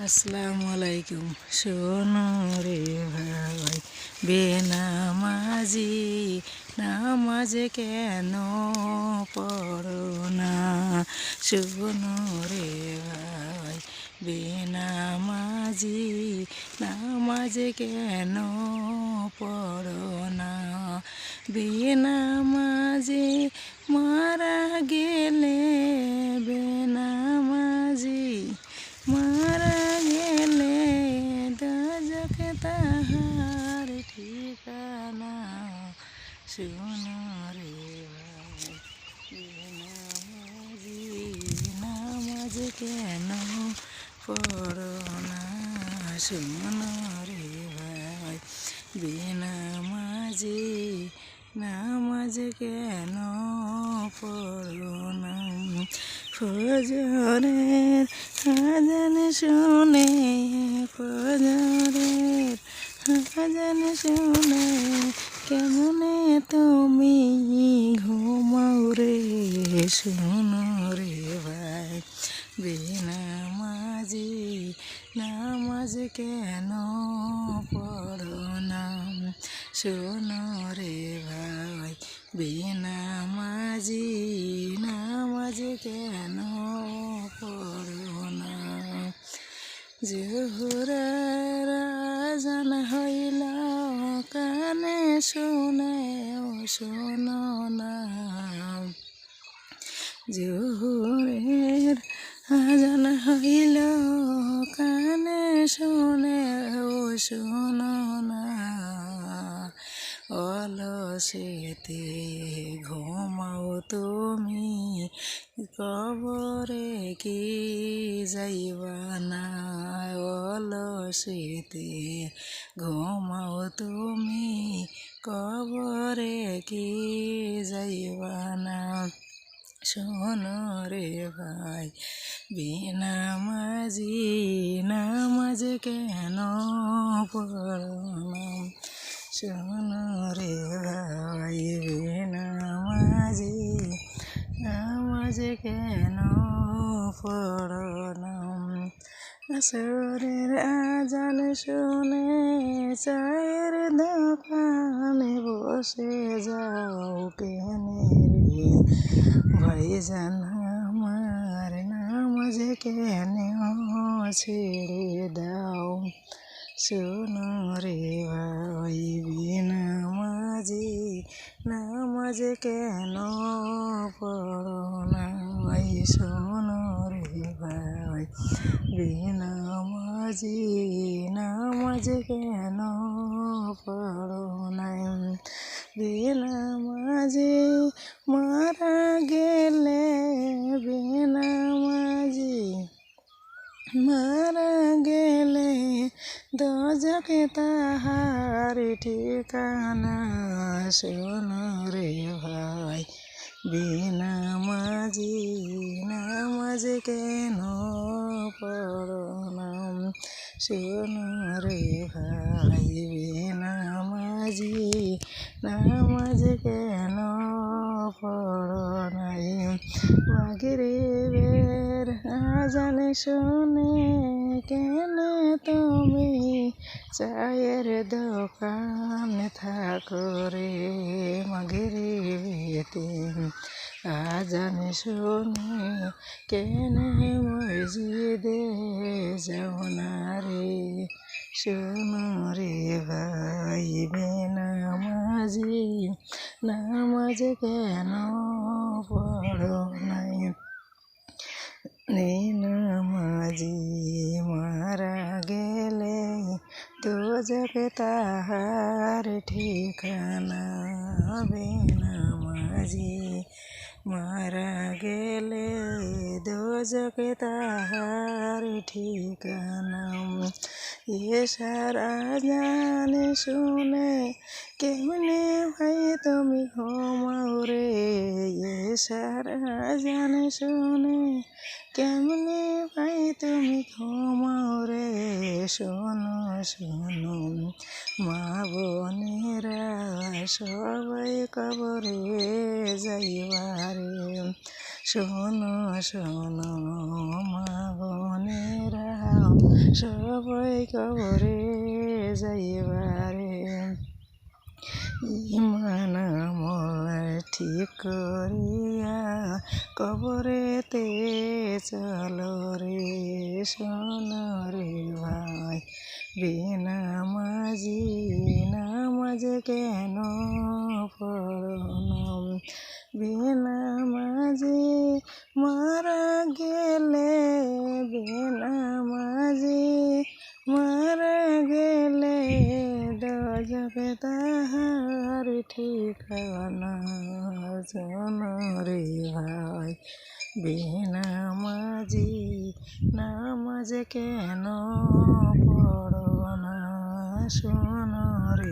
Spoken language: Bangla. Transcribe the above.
আসসালামু আলাইকুম। শোনো রে ভাই বেনামাজি, নামাজ কেন পড়ো না? শোনো রে ভাই বেনামাজি, নামাজ কেন পড়ো না? বেনামাজি মারা গেলে, বেনামাজি মারা গেলে দোজখ তাহার ঠিকানা। শোনো রে ভাই বেনামাজি, নামাজ কেন পড়ো না? শোনো রে ভাই বেনামাজি, নামাজ কেন পড়ো না? ফজরের আজান শুনে, ফজরের আজান শুনে কেমনে তুমি ঘুমাও রে? শোনো রে ভাই বেনামাজি, নামাজ কেন পড়ো না? শোনো রে ভাই বেনামাজি, নামাজ কেন পড়ো না? জোহরের আজান হইল কানে শুনে, ও শোনো না। জোহরের আজান হইল কানে শুনে, ও শোনো না। অলসেতে ঘুমাও তুমি, কবরে কি যাইবা না? অলসেতে ঘুমাও তুমি, কবরে কি যাইবা না? শোনো রে ভাই বেনামাজি, নামাজ কেন পড়ো না? শোনো রে ভাই বেনামাজি, নামাজ কেন পড়ো না? আসরের আজান শুনে চায়ের দোকানে বসে যাও কেনে রে ভাইজান আমার? নামাজ কেন ছেড়ে দাও? শোনো রে ভাই বেনামাজি, নামাজ কেন পড়ো না? শোনো রে ভাই বেনামাজি, নামাজ কেন পড়ো না? বেনামাজি মারা গেলে, বেনামাজি মারা গেলে দোজখ তাহার ঠিকানা। শোনো রে ভাই বেনামাজি, নামাজ কেন পড়ো না? শোনো রে ভাই বেনামাজি, নামাজ কেন পড়ো না? মাগরিবের আজান শুনে কেনে তুমি চায়ের দোকান থাকো রে? মাগরিবেতে আজান শুনে কেনে মসজিদে যাও না রে? শোনো রে ভাই বেনামাজি, নামাজ কেন পড়ো না? বেনামাজি মারা গেলে দোজখ তাহার ঠিকানা। বেনামাজি মারা গেলে দোজখ তাহার ঠিকানা। এশার আজান শুনে কেমনে ভাই তুমি ঘুমাও রে? এশার আজান শুনে কেমনে ভাই তুমি ঘুমাও রে? শোনো শোনো মা বোনেরা সবাই কবরে যাইবা রে। শোনো শোনো মা বোনেরা সবাই কবরে যাইবারে ইমান আমল ঠিক করিয়া কবরেতে চলো রে শোনো রে ভাই বেনামাজি নামাজ কেন পড়ো না বেনামাজি মারা গেলে বেনামাজি মারা গেলে দোজখে তাহার ঠিকানা শোনো রে ভাই বেনামাজি নামাজ কেন পড়ো না শোনো রে